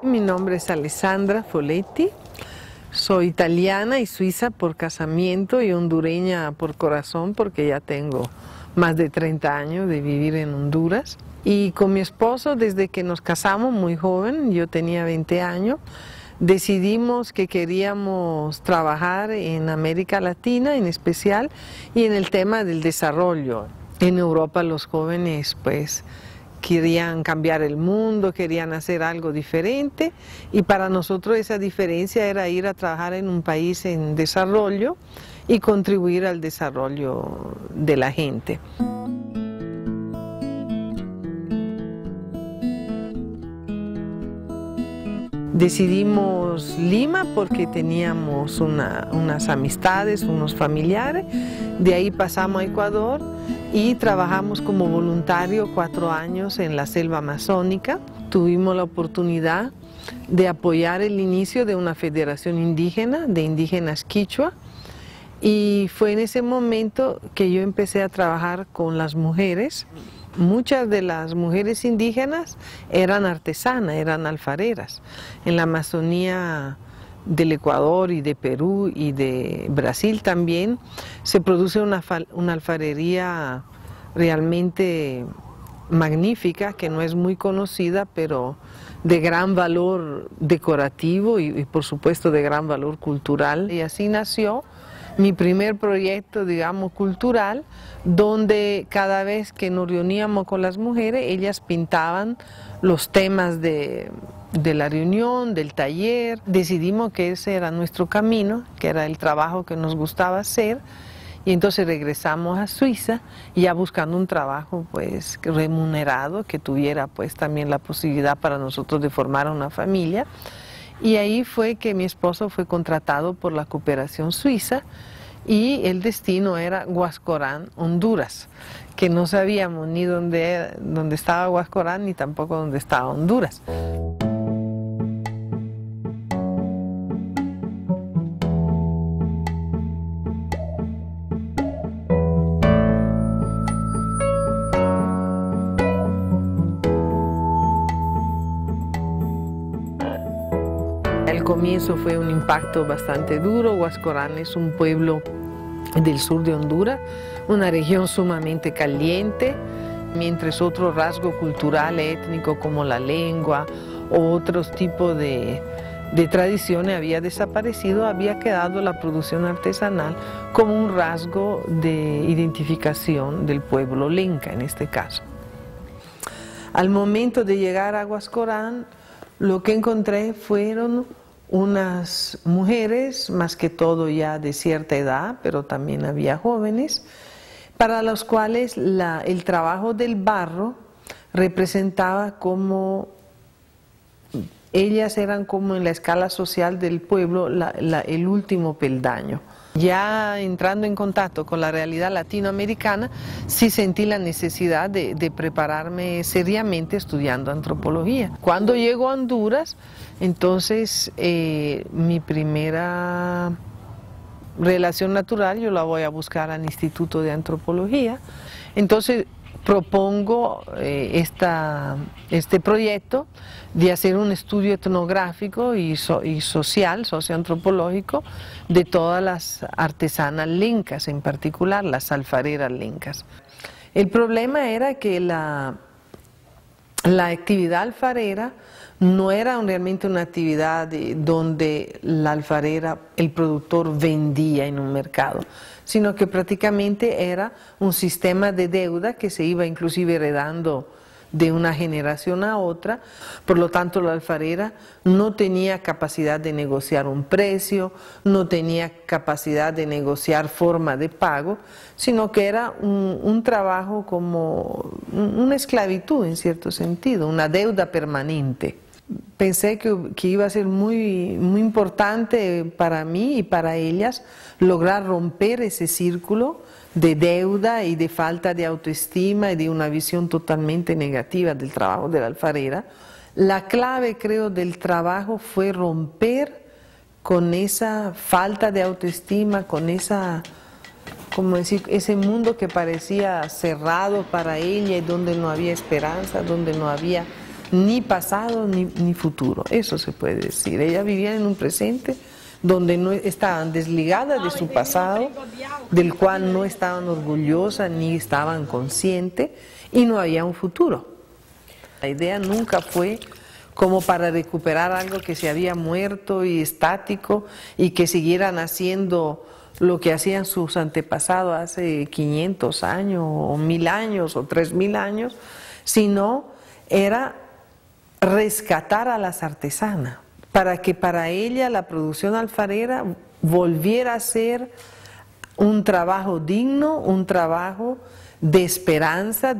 Mi nombre es Alessandra Foletti, soy italiana y suiza por casamiento y hondureña por corazón porque ya tengo más de 30 años de vivir en Honduras. Y con mi esposo, desde que nos casamos muy joven, yo tenía 20 años, decidimos que queríamos trabajar en América Latina en especial y en el tema del desarrollo. En Europa los jóvenes pues querían cambiar el mundo, querían hacer algo diferente y para nosotros esa diferencia era ir a trabajar en un país en desarrollo y contribuir al desarrollo de la gente. Decidimos Lima porque teníamos unas amistades, unos familiares, de ahí pasamos a Ecuador y trabajamos como voluntario 4 años en la selva amazónica. Tuvimos la oportunidad de apoyar el inicio de una federación indígena, de indígenas quichua, y fue en ese momento que yo empecé a trabajar con las mujeres. Muchas de las mujeres indígenas eran artesanas, eran alfareras. En la Amazonía del Ecuador y de Perú y de Brasil también se produce una alfarería realmente magnífica, que no es muy conocida, pero de gran valor decorativo y por supuesto de gran valor cultural. Y así nació mi primer proyecto, digamos, cultural, donde cada vez que nos reuníamos con las mujeres, ellas pintaban los temas de la reunión, del taller. Decidimos que ese era nuestro camino, que era el trabajo que nos gustaba hacer, y entonces regresamos a Suiza, ya buscando un trabajo pues remunerado, que tuviera pues también la posibilidad para nosotros de formar una familia. Y ahí fue que mi esposo fue contratado por la Cooperación Suiza y el destino era Huascorán, Honduras, que no sabíamos ni dónde estaba Huascorán ni tampoco dónde estaba Honduras. Al comienzo fue un impacto bastante duro. Huascorán es un pueblo del sur de Honduras, una región sumamente caliente, mientras otro rasgo cultural, étnico como la lengua o otros tipos de tradiciones había desaparecido, había quedado la producción artesanal como un rasgo de identificación del pueblo lenca en este caso. Al momento de llegar a Huascorán, lo que encontré fueron unas mujeres, más que todo ya de cierta edad, pero también había jóvenes, para los cuales el trabajo del barro representaba como, ellas eran como en la escala social del pueblo el último peldaño. Ya entrando en contacto con la realidad latinoamericana, sí sentí la necesidad de prepararme seriamente estudiando antropología. Cuando llego a Honduras, entonces mi primera relación natural yo la voy a buscar al Instituto de Antropología. Entonces propongo este proyecto de hacer un estudio etnográfico y social, socioantropológico, de todas las artesanas lencas, en particular las alfareras lencas. El problema era que la actividad alfarera no era realmente una actividad donde la alfarera, el productor vendía en un mercado, sino que prácticamente era un sistema de deuda que se iba inclusive heredando de una generación a otra. Por lo tanto, la alfarera no tenía capacidad de negociar un precio, no tenía capacidad de negociar forma de pago, sino que era un trabajo como una esclavitud en cierto sentido, una deuda permanente. Pensé que iba a ser muy importante para mí y para ellas lograr romper ese círculo de deuda y de falta de autoestima y de una visión totalmente negativa del trabajo de la alfarera. La clave, creo, del trabajo fue romper con esa falta de autoestima, con esa, como decir, ese mundo que parecía cerrado para ella y donde no había esperanza, donde no había ni pasado ni futuro, eso se puede decir. Ella vivía en un presente donde no estaban desligadas de su pasado, del cual no estaban orgullosas ni estaban conscientes, y no había un futuro. La idea nunca fue como para recuperar algo que se había muerto y estático y que siguieran haciendo lo que hacían sus antepasados hace 500 años o 1000 años o 3000 años, sino era rescatar a las artesanas, para que para ella la producción alfarera volviera a ser un trabajo digno, un trabajo de esperanza,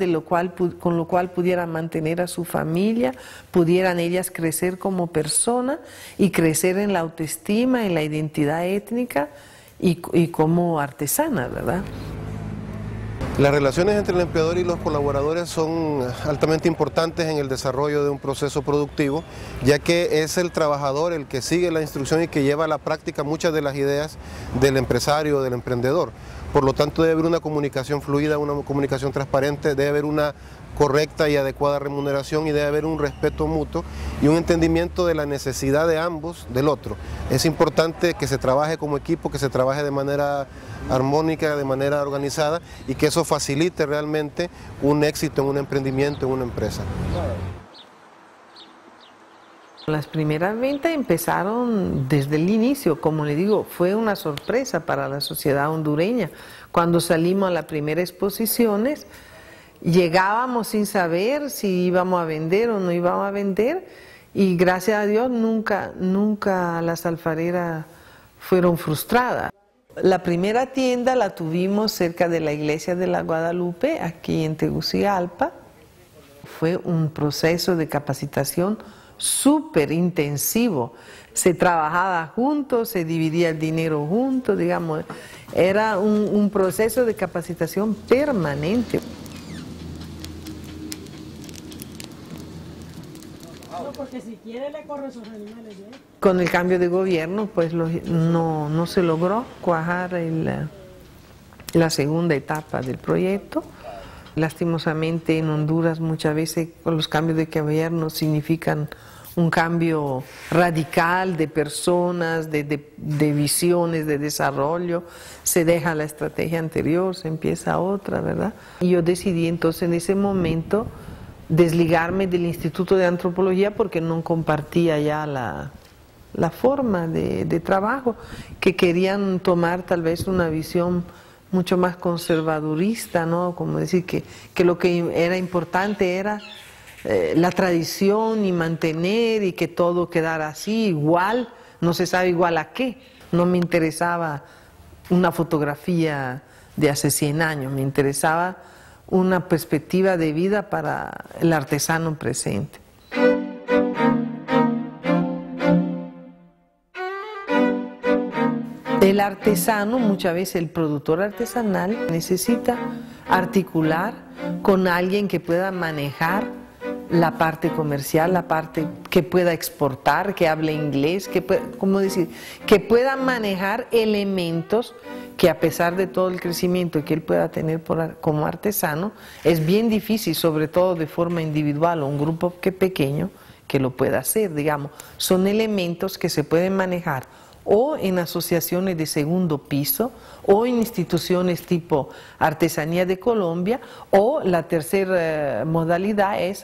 con lo cual pudieran mantener a su familia, pudieran ellas crecer como personas y crecer en la autoestima, en la identidad étnica y como artesanas, ¿verdad? Las relaciones entre el empleador y los colaboradores son altamente importantes en el desarrollo de un proceso productivo, ya que es el trabajador el que sigue la instrucción y que lleva a la práctica muchas de las ideas del empresario o del emprendedor. Por lo tanto, debe haber una comunicación fluida, una comunicación transparente, debe haber una correcta y adecuada remuneración y debe haber un respeto mutuo y un entendimiento de la necesidad de ambos del otro. Es importante que se trabaje como equipo, que se trabaje de manera armónica, de manera organizada y que eso facilite realmente un éxito en un emprendimiento, en una empresa. Las primeras ventas empezaron desde el inicio, como le digo, fue una sorpresa para la sociedad hondureña. Cuando salimos a las primeras exposiciones, llegábamos sin saber si íbamos a vender o no íbamos a vender, y gracias a Dios nunca las alfareras fueron frustradas. La primera tienda la tuvimos cerca de la iglesia de la Guadalupe, aquí en Tegucigalpa. Fue un proceso de capacitación súper intensivo. Se trabajaba juntos, se dividía el dinero juntos, digamos. Era un proceso de capacitación permanente. Porque si quiere le corre sus animales, ¿eh? Con el cambio de gobierno, pues no se logró cuajar la segunda etapa del proyecto. Lastimosamente en Honduras muchas veces los cambios de gobierno significan un cambio radical de personas, de visiones, de desarrollo. Se deja la estrategia anterior, se empieza otra, ¿verdad? Y yo decidí entonces en ese momento desligarme del Instituto de Antropología porque no compartía ya la forma de trabajo, que querían tomar tal vez una visión mucho más conservadurista, ¿no? Como decir que lo que era importante era la tradición y mantener y que todo quedara así, igual, no se sabe igual a qué. No me interesaba una fotografía de hace 100 años, me interesaba una perspectiva de vida para el artesano presente. El artesano, muchas veces el productor artesanal, necesita articular con alguien que pueda manejar la parte comercial, la parte que pueda exportar, que hable inglés, que pueda manejar elementos que a pesar de todo el crecimiento que él pueda tener como artesano, es bien difícil, sobre todo de forma individual o un grupo pequeño que lo pueda hacer, digamos. Son elementos que se pueden manejar o en asociaciones de segundo piso, o en instituciones tipo Artesanía de Colombia, o la tercera modalidad es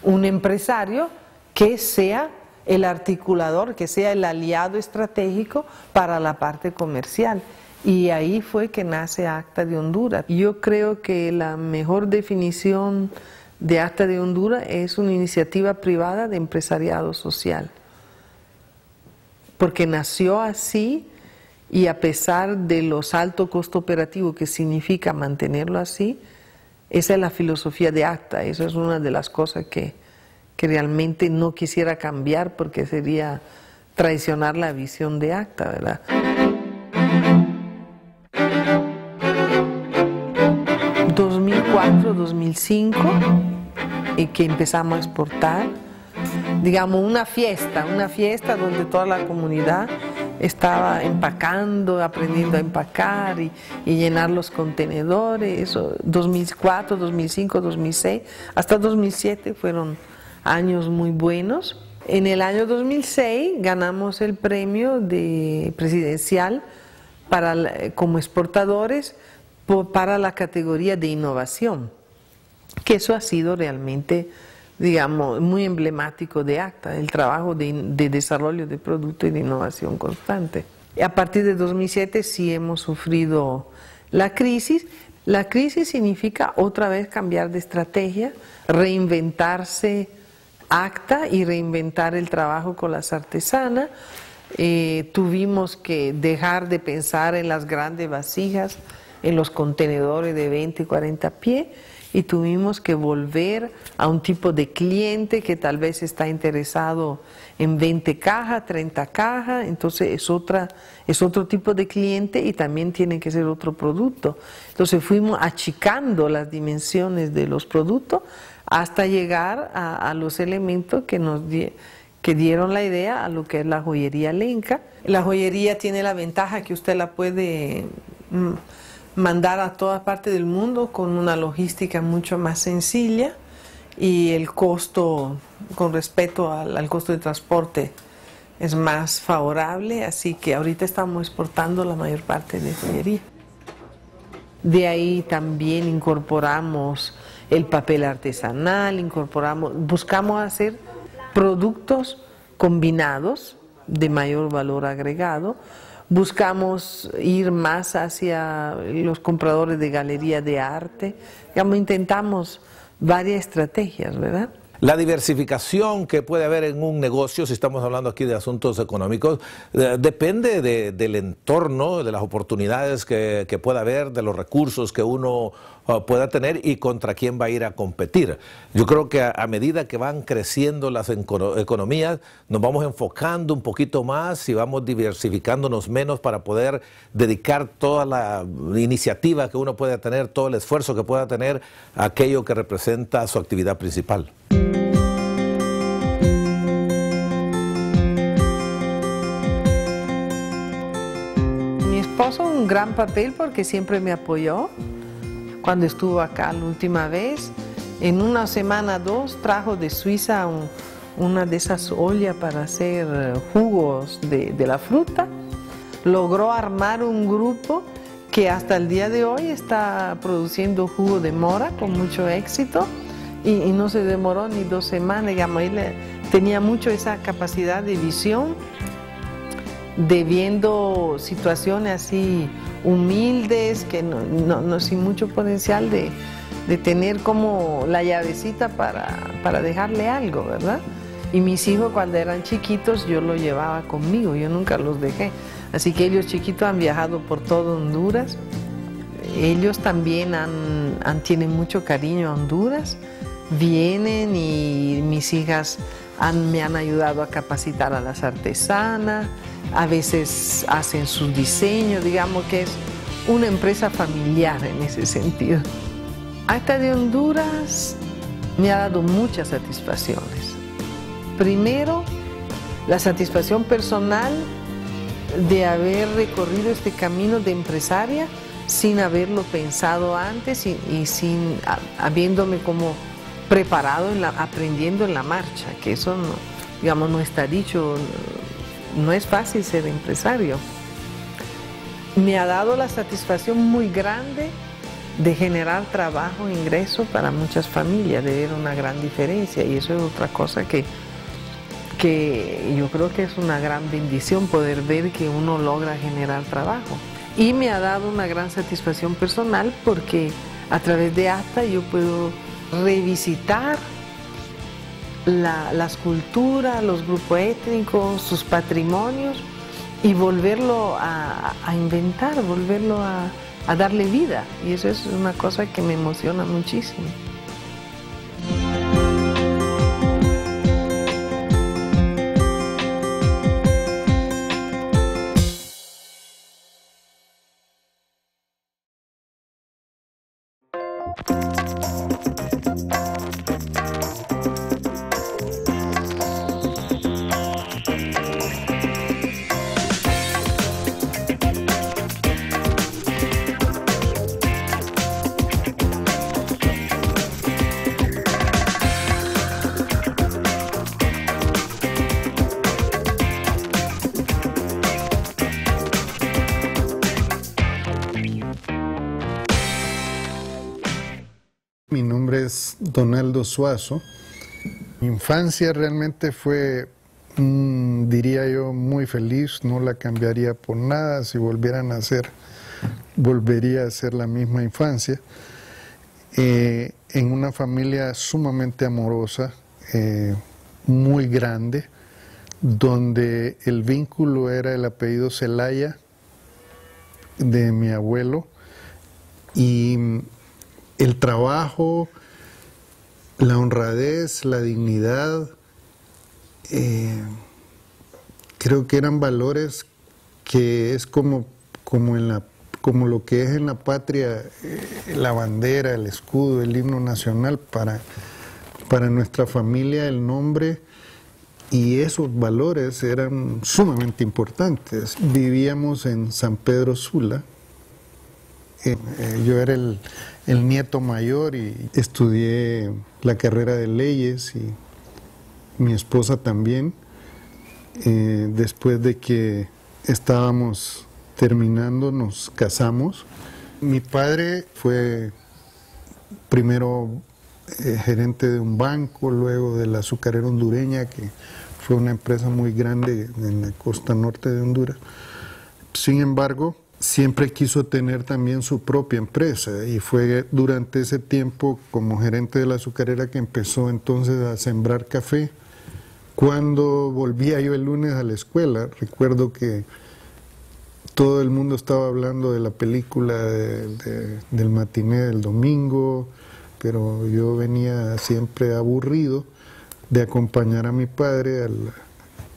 un empresario que sea el articulador, que sea el aliado estratégico para la parte comercial. Y ahí fue que nace Acta de Honduras. Yo creo que la mejor definición de Acta de Honduras es una iniciativa privada de empresariado social, porque nació así y a pesar de los altos costos operativos que significa mantenerlo así, esa es la filosofía de Acta. Eso es una de las cosas que realmente no quisiera cambiar porque sería traicionar la visión de Acta, ¿verdad? En 2004, 2005, y que empezamos a exportar, digamos, una fiesta donde toda la comunidad estaba empacando, aprendiendo a empacar y llenar los contenedores. Eso, 2004, 2005, 2006, hasta 2007 fueron años muy buenos. En el año 2006 ganamos el premio presidencial como exportadores para la categoría de innovación, que eso ha sido realmente, digamos, muy emblemático de ACTA, el trabajo de desarrollo de producto y de innovación constante. A partir de 2007 sí hemos sufrido la crisis. La crisis significa otra vez cambiar de estrategia, reinventarse ACTA y reinventar el trabajo con las artesanas. Tuvimos que dejar de pensar en las grandes vasijas, en los contenedores de 20 y 40 pies, y tuvimos que volver a un tipo de cliente que tal vez está interesado en 20 cajas, 30 cajas, entonces es otro tipo de cliente y también tiene que ser otro producto. Entonces fuimos achicando las dimensiones de los productos hasta llegar a los elementos que dieron la idea a lo que es la joyería Lenca. La joyería tiene la ventaja que usted la puede mandar a toda parte del mundo con una logística mucho más sencilla y el costo, con respecto al costo de transporte, es más favorable, así que ahorita estamos exportando la mayor parte de joyería. De ahí también incorporamos el papel artesanal, buscamos hacer productos combinados de mayor valor agregado. Buscamos ir más hacia los compradores de galerías de arte. Digamos, intentamos varias estrategias, ¿verdad? La diversificación que puede haber en un negocio, si estamos hablando aquí de asuntos económicos, depende del entorno, de las oportunidades que pueda haber, de los recursos que uno pueda tener y contra quién va a ir a competir. Yo creo que a medida que van creciendo las economías, nos vamos enfocando un poquito más y vamos diversificándonos menos para poder dedicar toda la iniciativa que uno pueda tener, todo el esfuerzo que pueda tener a aquello que representa su actividad principal. Mi esposo un gran papel porque siempre me apoyó. Cuando estuvo acá la última vez, en una semana, 2, trajo de Suiza una de esas ollas para hacer jugos de la fruta. Logró armar un grupo que hasta el día de hoy está produciendo jugo de mora con mucho éxito y no se demoró ni 2 semanas. Digamos, él tenía mucho esa capacidad de visión, de viendo situaciones así humildes, que no sin mucho potencial de tener como la llavecita para dejarle algo, ¿verdad? Y mis hijos cuando eran chiquitos yo los llevaba conmigo, yo nunca los dejé. Así que ellos chiquitos han viajado por todo Honduras. Ellos también tienen mucho cariño a Honduras. Vienen y mis hijas me han ayudado a capacitar a las artesanas. A veces hacen sus diseños, digamos que es una empresa familiar en ese sentido. ACTA de Honduras me ha dado muchas satisfacciones. Primero, la satisfacción personal de haber recorrido este camino de empresaria sin haberlo pensado antes y habiéndome como preparado, aprendiendo en la marcha, que eso no, digamos, no está dicho. No es fácil ser empresario. Me ha dado la satisfacción muy grande de generar trabajo, ingreso para muchas familias, de ver una gran diferencia, y eso es otra cosa que yo creo que es una gran bendición, poder ver que uno logra generar trabajo. Y me ha dado una gran satisfacción personal porque a través de ACTA yo puedo revisitar las culturas, los grupos étnicos, sus patrimonios y volverlo a inventar, volverlo a darle vida. Y eso es una cosa que me emociona muchísimo. es Donaldo Suazo. Mi infancia realmente fue, diría yo, muy feliz, no la cambiaría por nada. Si volviera a nacer, volvería a ser la misma infancia. En una familia sumamente amorosa, muy grande, donde el vínculo era el apellido Zelaya de mi abuelo, y el trabajo, la honradez, la dignidad, creo que eran valores que es como lo que es en la patria, la bandera, el escudo, el himno nacional. Para nuestra familia el nombre y esos valores eran sumamente importantes. Vivíamos en San Pedro Sula. Yo era el nieto mayor y estudié la carrera de leyes, y mi esposa también. Después de que estábamos terminando, nos casamos. Mi padre fue primero gerente de un banco, luego de la Azucarera Hondureña, que fue una empresa muy grande en la costa norte de Honduras. Sin embargo, siempre quiso tener también su propia empresa, y fue durante ese tiempo como gerente de la azucarera que empezó entonces a sembrar café. Cuando volvía yo el lunes a la escuela, recuerdo que todo el mundo estaba hablando de la película del matiné del domingo, pero yo venía siempre aburrido de acompañar a mi padre.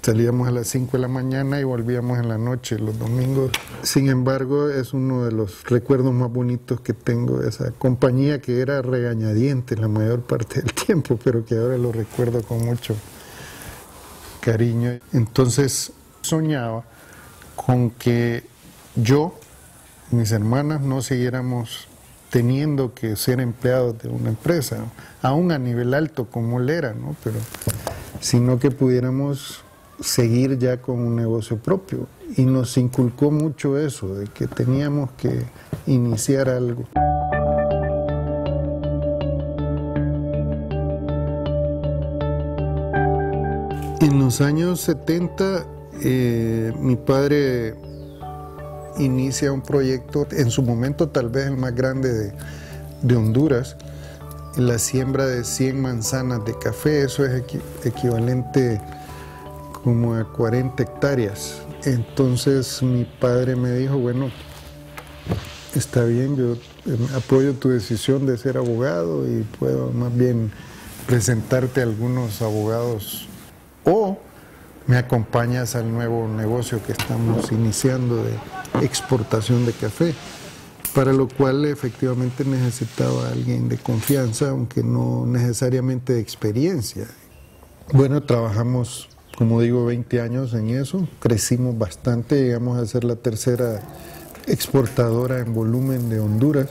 Salíamos a las 5 de la mañana y volvíamos en la noche los domingos. Sin embargo, es uno de los recuerdos más bonitos que tengo de esa compañía, que era regañadiente la mayor parte del tiempo, pero que ahora lo recuerdo con mucho cariño. Entonces soñaba con que yo, mis hermanas, no siguiéramos teniendo que ser empleados de una empresa, aún a nivel alto como él era, ¿no? Pero, sino que pudiéramos seguir ya con un negocio propio. Y nos inculcó mucho eso, de que teníamos que iniciar algo. En los años 70, mi padre inicia un proyecto, en su momento tal vez el más grande de Honduras, la siembra de 100 manzanas de café. Eso es equivalente como a 40 hectáreas. Entonces mi padre me dijo, bueno, está bien, yo apoyo tu decisión de ser abogado y puedo más bien presentarte a algunos abogados, o me acompañas al nuevo negocio que estamos iniciando de exportación de café, para lo cual efectivamente necesitaba a alguien de confianza, aunque no necesariamente de experiencia. Bueno, trabajamos, como digo, 20 años en eso, crecimos bastante, llegamos a ser la tercera exportadora en volumen de Honduras.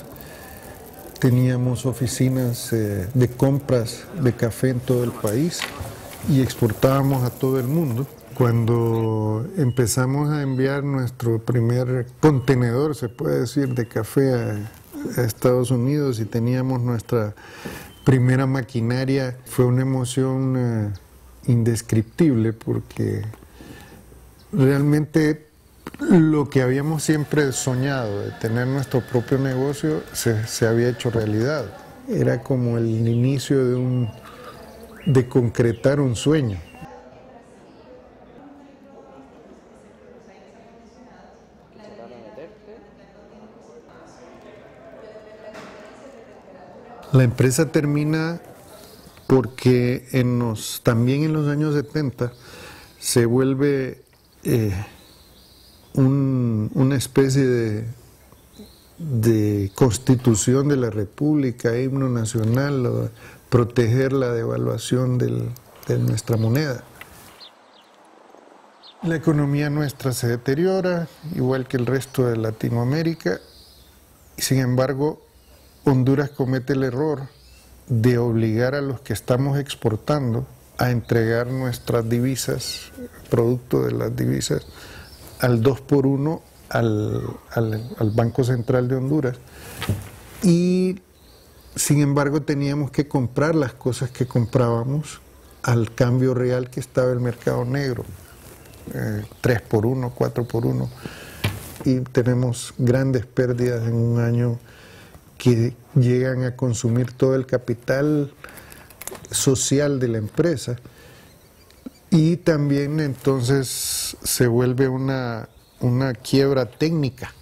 Teníamos oficinas de compras de café en todo el país y exportábamos a todo el mundo. Cuando empezamos a enviar nuestro primer contenedor, se puede decir, de café a Estados Unidos, y teníamos nuestra primera maquinaria, fue una emoción indescriptible, porque realmente lo que habíamos siempre soñado de tener nuestro propio negocio se había hecho realidad. Era como el inicio de concretar un sueño. La empresa termina porque también en los años 70 se vuelve una especie de constitución de la República, himno nacional, proteger la devaluación de nuestra moneda. La economía nuestra se deteriora, igual que el resto de Latinoamérica, y sin embargo Honduras comete el error de obligar a los que estamos exportando a entregar nuestras divisas, producto de las divisas, al 2x1 al Banco Central de Honduras. Y Sin embargo, teníamos que comprar las cosas que comprábamos al cambio real que estaba el mercado negro, 3 por 1, 4 por 1, y tenemos grandes pérdidas en un año que llegan a consumir todo el capital social de la empresa, y también entonces se vuelve una quiebra técnica.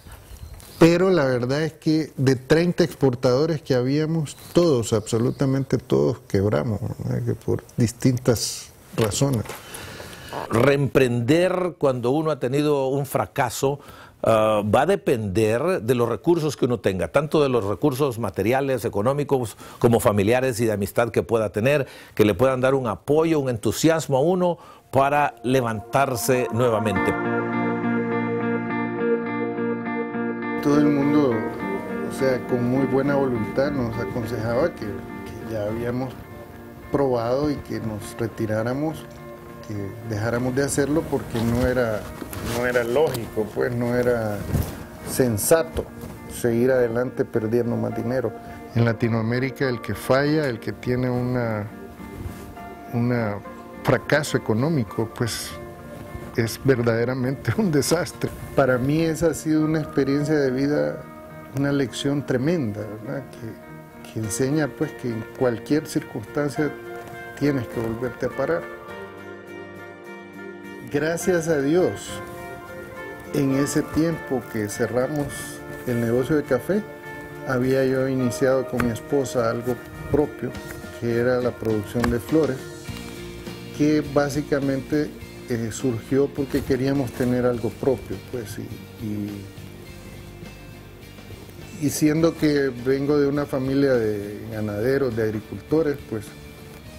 Pero la verdad es que de 30 exportadores que habíamos, todos, absolutamente todos, quebramos, ¿no? Que por distintas razones. Reemprender cuando uno ha tenido un fracaso va a depender de los recursos que uno tenga, tanto de los recursos materiales, económicos, como familiares y de amistad que pueda tener, que le puedan dar un apoyo, un entusiasmo a uno para levantarse nuevamente. Todo el mundo, o sea, con muy buena voluntad nos aconsejaba que ya habíamos probado y que nos retiráramos, que dejáramos de hacerlo porque no era lógico, pues no era sensato seguir adelante perdiendo más dinero. En Latinoamérica el que falla, el que tiene un fracaso económico, pues es verdaderamente un desastre. Para mí esa ha sido una experiencia de vida, una lección tremenda, ¿verdad? Que enseña pues que en cualquier circunstancia tienes que volverte a parar. Gracias a Dios, en ese tiempo que cerramos el negocio de café, había yo iniciado con mi esposa algo propio, que era la producción de flores, que básicamente surgió porque queríamos tener algo propio, pues, y siendo que vengo de una familia de ganaderos, de agricultores, pues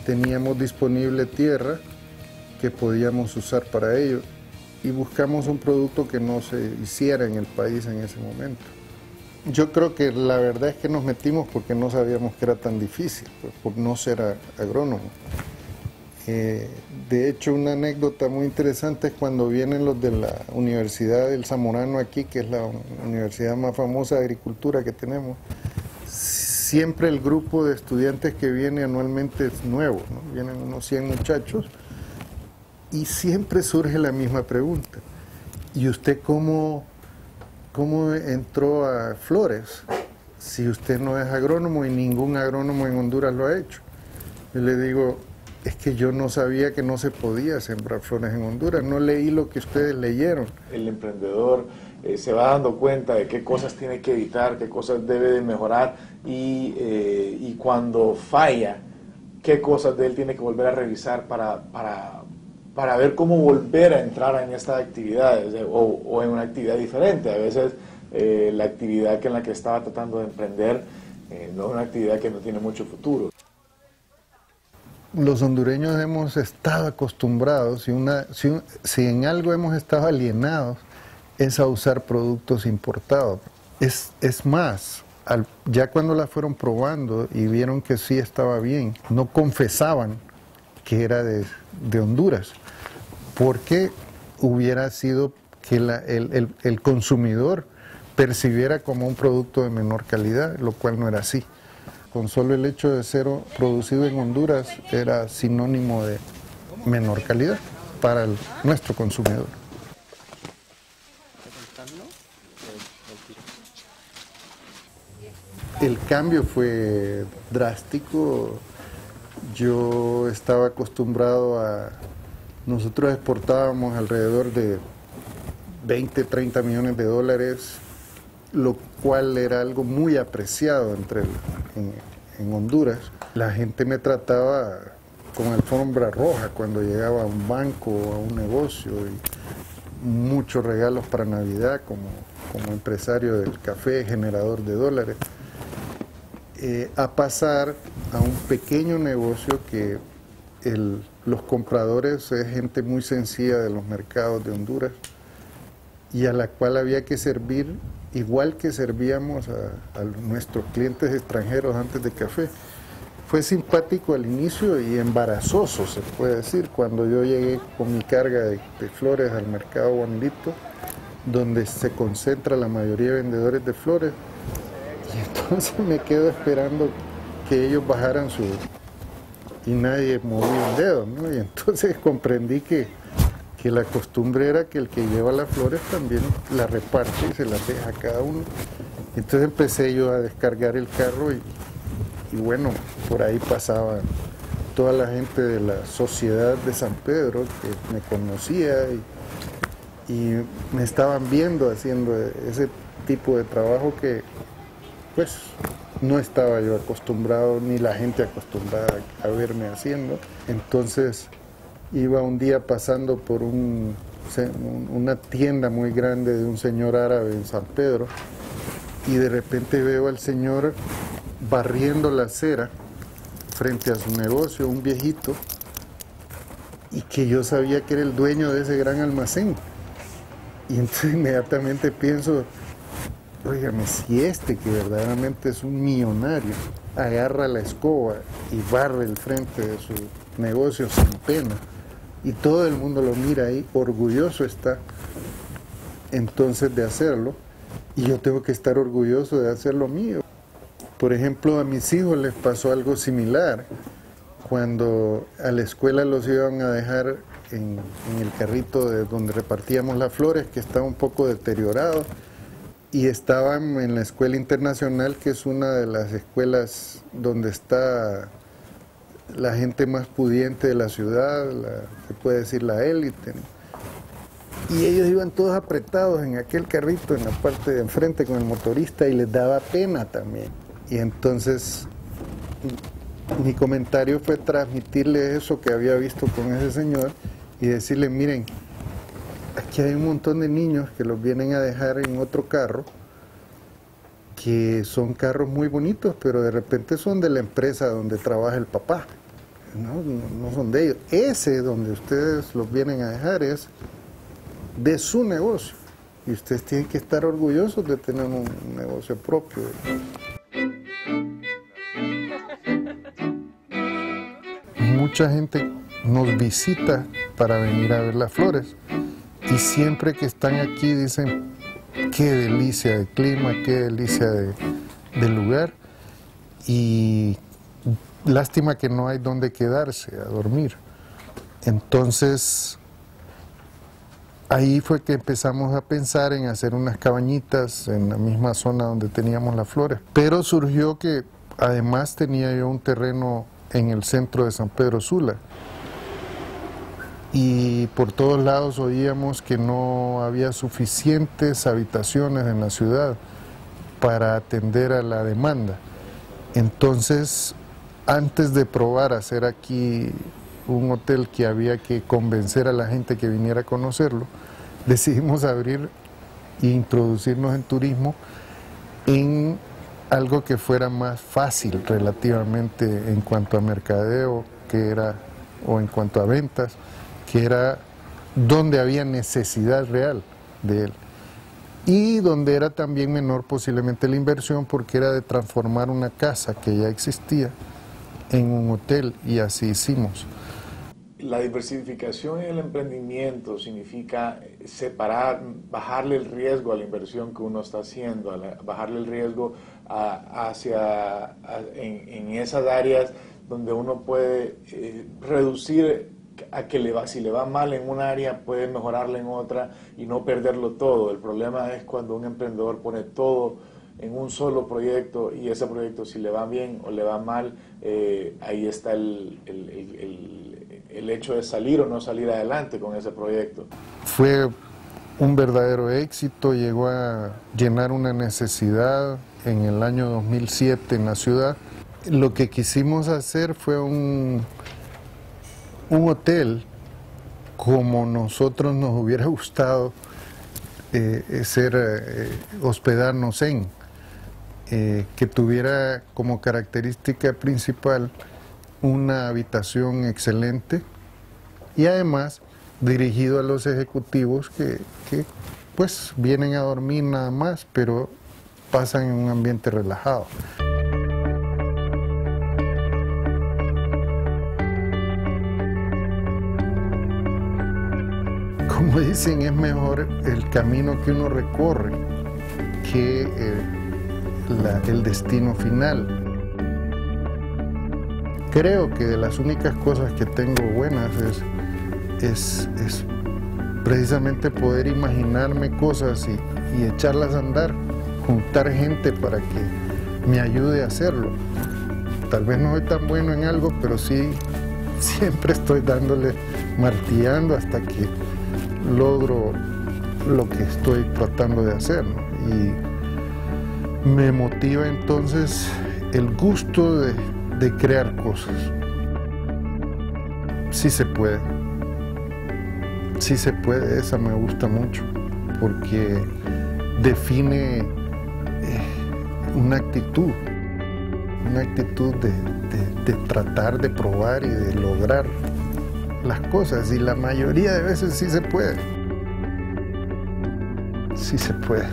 teníamos disponible tierra que podíamos usar para ello y buscamos un producto que no se hiciera en el país en ese momento. Yo creo que la verdad es que nos metimos porque no sabíamos que era tan difícil, pues, por no ser agrónomo. De hecho, una anécdota muy interesante es cuando vienen los de la Universidad del Zamorano aquí, que es la universidad más famosa de agricultura que tenemos. Siempre el grupo de estudiantes que viene anualmente es nuevo, ¿no? Vienen unos 100 muchachos y siempre surge la misma pregunta. ¿Y usted cómo entró a Flores si usted no es agrónomo y ningún agrónomo en Honduras lo ha hecho? Yo le digo, es que yo no sabía que no se podía sembrar flores en Honduras, no leí lo que ustedes leyeron. El emprendedor se va dando cuenta de qué cosas tiene que evitar, qué cosas debe de mejorar y cuando falla, qué cosas de él tiene que volver a revisar para ver cómo volver a entrar en esta actividad o en una actividad diferente. A veces la actividad en la que estaba tratando de emprender no es una actividad que no tiene mucho futuro. Los hondureños hemos estado acostumbrados, si en algo hemos estado alienados, es a usar productos importados. Es más, ya cuando la fueron probando y vieron que sí estaba bien, no confesaban que era de Honduras, porque hubiera sido que el consumidor percibiera como un producto de menor calidad, lo cual no era así. Con solo el hecho de ser producido en Honduras era sinónimo de menor calidad para nuestro consumidor. El cambio fue drástico. Yo estaba acostumbrado nosotros exportábamos alrededor de 20, 30 millones de dólares, lo cual era algo muy apreciado en Honduras. La gente me trataba con alfombra roja cuando llegaba a un banco o a un negocio, y muchos regalos para Navidad como empresario del café, generador de dólares, a pasar a un pequeño negocio que los compradores es gente muy sencilla de los mercados de Honduras y a la cual había que servir igual que servíamos a nuestros clientes extranjeros antes de café. Fue simpático al inicio y embarazoso, se puede decir, cuando yo llegué con mi carga de flores al mercado Juanito, donde se concentra la mayoría de vendedores de flores, y entonces me quedo esperando que ellos bajaran y nadie movía un dedo, ¿no? Y entonces comprendí que la costumbre era que el que lleva las flores también las reparte y se las deja a cada uno. Entonces empecé yo a descargar el carro y bueno, por ahí pasaba toda la gente de la sociedad de San Pedro que me conocía y me estaban viendo haciendo ese tipo de trabajo que pues no estaba yo acostumbrado ni la gente acostumbrada a verme haciendo. Entonces iba un día pasando por una tienda muy grande de un señor árabe en San Pedro y de repente veo al señor barriendo la acera frente a su negocio, un viejito, y que yo sabía que era el dueño de ese gran almacén. Y entonces inmediatamente pienso, óigame, si que verdaderamente es un millonario, agarra la escoba y barre el frente de su negocio sin pena, y todo el mundo lo mira ahí, orgulloso está entonces de hacerlo, y yo tengo que estar orgulloso de hacer lo mío. Por ejemplo, a mis hijos les pasó algo similar. Cuando a la escuela los iban a dejar en el carrito de donde repartíamos las flores, que estaba un poco deteriorado, y estaban en la escuela internacional, que es una de las escuelas donde está la gente más pudiente de la ciudad, se puede decir la élite, ¿no? Y ellos iban todos apretados en aquel carrito, en la parte de enfrente con el motorista, y les daba pena también. Y entonces mi comentario fue transmitirle eso que había visto con ese señor y decirle, miren, aquí hay un montón de niños que los vienen a dejar en otro carro, que son carros muy bonitos, pero de repente son de la empresa donde trabaja el papá, no son de ellos. Ese donde ustedes los vienen a dejar es de su negocio, y ustedes tienen que estar orgullosos de tener un negocio propio. Mucha gente nos visita para venir a ver las flores, y siempre que están aquí dicen, qué delicia de clima, qué delicia de lugar, y lástima que no hay donde quedarse a dormir. Entonces ahí fue que empezamos a pensar en hacer unas cabañitas en la misma zona donde teníamos las flores, pero surgió que además tenía yo un terreno en el centro de San Pedro Sula, y por todos lados oíamos que no había suficientes habitaciones en la ciudad para atender a la demanda. Entonces, antes de probar hacer aquí un hotel que había que convencer a la gente que viniera a conocerlo, decidimos abrir e introducirnos en turismo en algo que fuera más fácil relativamente en cuanto a mercadeo, o en cuanto a ventas, que era donde había necesidad real de él, y donde era también menor posiblemente la inversión, porque era de transformar una casa que ya existía en un hotel, y así hicimos. La diversificación en el emprendimiento significa separar, bajarle el riesgo a la inversión que uno está haciendo, bajarle el riesgo en esas áreas donde uno puede reducir a que si le va mal en un área puede mejorarla en otra y no perderlo todo. El problema es cuando un emprendedor pone todo en un solo proyecto, y ese proyecto, si le va bien o le va mal, ahí está el hecho de salir o no salir adelante con ese proyecto. Fue un verdadero éxito, llegó a llenar una necesidad en el año 2007 en la ciudad. Lo que quisimos hacer fue un hotel como nosotros nos hubiera gustado hospedarnos en, que tuviera como característica principal una habitación excelente, y además dirigido a los ejecutivos que pues vienen a dormir nada más, pero pasan en un ambiente relajado. Como dicen, es mejor el camino que uno recorre que el destino final. creo que de las únicas cosas que tengo buenas es precisamente poder imaginarme cosas y echarlas a andar, juntar gente para que me ayude a hacerlo. Tal vez no soy tan bueno en algo, pero sí siempre estoy dándole, martillando hasta que logro lo que estoy tratando de hacer, ¿no? Y me motiva entonces el gusto de crear cosas. Sí se puede. Sí se puede, esa me gusta mucho, porque define una actitud de tratar de probar y de lograr las cosas, y la mayoría de veces sí se puede. Sí se puede.